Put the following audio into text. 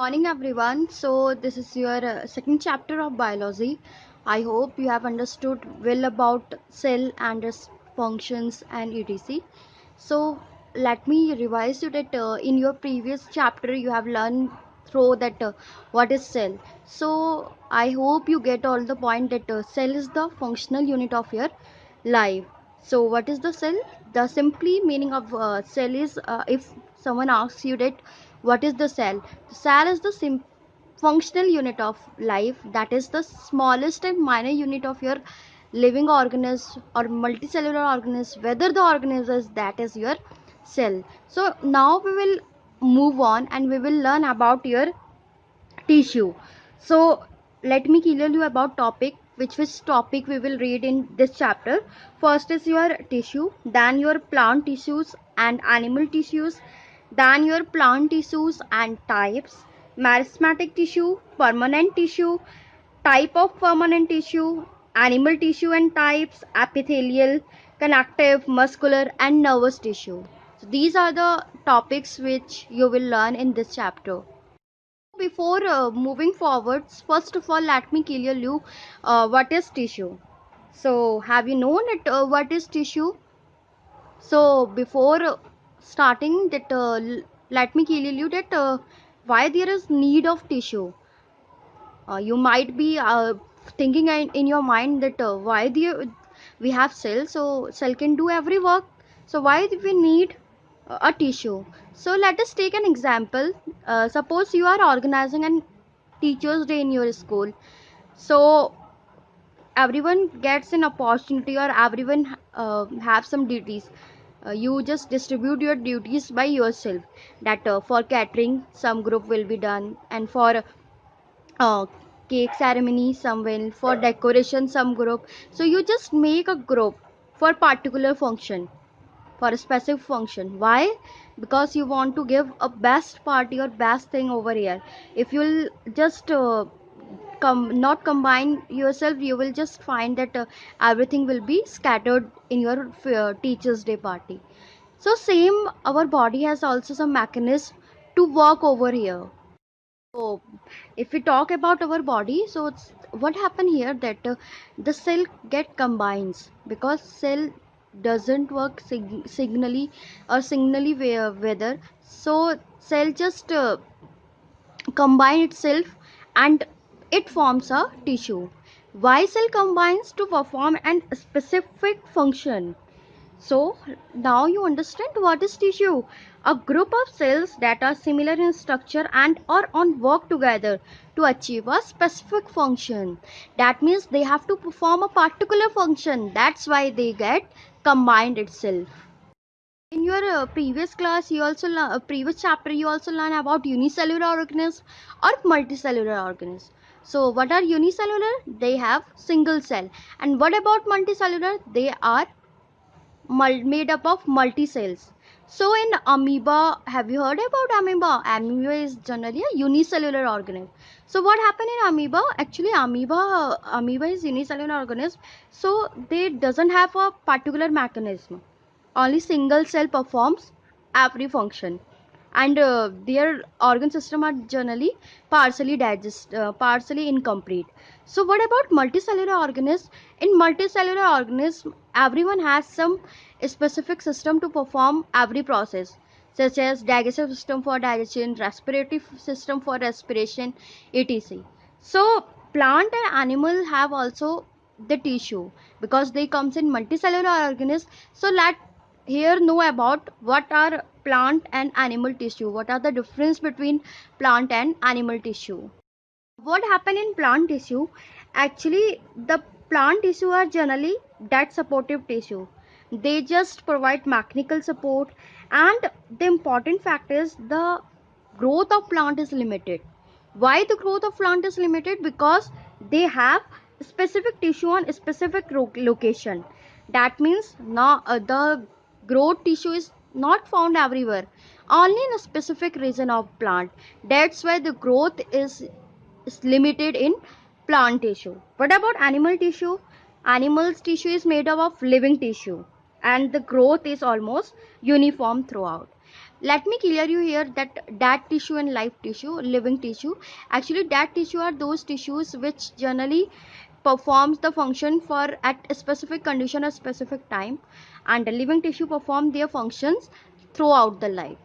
morning, everyone. So, this is your second chapter of biology. I hope you have understood well about cell and its functions and etc. So, let me revise you that in your previous chapter you have learned through that what is cell. So, I hope you get all the point that cell is the functional unit of your life. So, what is the cell? The simply meaning of cell is if someone asks you that what is the cell? The cell is the functional unit of life, that is the smallest and minor unit of your living organism or multicellular organism, whether the organism is that is your cell. So now we will move on and we will learn about your tissue. So let me clear you about topic, which topic we will read in this chapter. First is your tissue, then your plant tissues and animal tissues, then your plant tissues and types, meristematic tissue, permanent tissue, type of permanent tissue, animal tissue and types, epithelial, connective, muscular and nervous tissue. So these are the topics which you will learn in this chapter. Before moving forwards, first of all, let me clear you what is tissue. So, have you known it? What is tissue? So, before starting that, let me clear you that why there is need of tissue. You might be thinking in your mind that why we have cells, so cell can do every work. So why do we need a tissue? So let us take an example. Suppose you are organizing an teachers day in your school. So everyone gets an opportunity or everyone have some duties. You just distribute your duties by yourself, that for catering some group will be done, and for uh, cake ceremony some will, for decoration some group. So you just make a group for particular function, for a specific function. Why? Because you want to give a best party or best thing over here. If you'll just not combine yourself, you will just find that everything will be scattered in your teachers day party. So same, our body has also some mechanism to work over here. So if we talk about our body, so what happened here that the cell get combines, because cell doesn't work signally or signally whether, so cell just combine itself and it forms a tissue. Why cell combines? To perform an specific function. So now you understand what is tissue. A group of cells that are similar in structure and or on work together to achieve a specific function. That means they have to perform a particular function. That's why they get combined itself. In your previous class, you also previous chapter, you also learn about unicellular organisms or multicellular organisms. So what are unicellular? They have single cell. And what about multicellular? They are made up of multi cells. So in amoeba, have you heard about amoeba? Amoeba is generally a unicellular organism. So what happened in amoeba? Actually, amoeba is unicellular organism. So they doesn't have a particular mechanism. Only single cell performs every function, and their organ system are generally partially incomplete. So what about multicellular organisms? In multicellular organism, everyone has some specific system to perform every process, such as digestive system for digestion, respiratory system for respiration, etc. So plant and animal have also the tissue, because they comes in multicellular organisms. So let here know about what are plant and animal tissue, what are the difference between plant and animal tissue. What happen in plant tissue? Actually, the plant tissue are generally that supportive tissue. They just provide mechanical support, and the important fact is the growth of plant is limited. Why the growth of plant is limited? Because they have specific tissue on a specific location. That means now the growth tissue is not found everywhere, only in a specific region of plant. That's why the growth is limited in plant tissue. What about animal tissue? Animals tissue is made up of living tissue, and the growth is almost uniform throughout. Let me clear you here that dead tissue and live tissue, living tissue. Actually, dead tissue are those tissues which generally performs the function for at a specific condition or specific time, and the living tissue perform their functions throughout the life.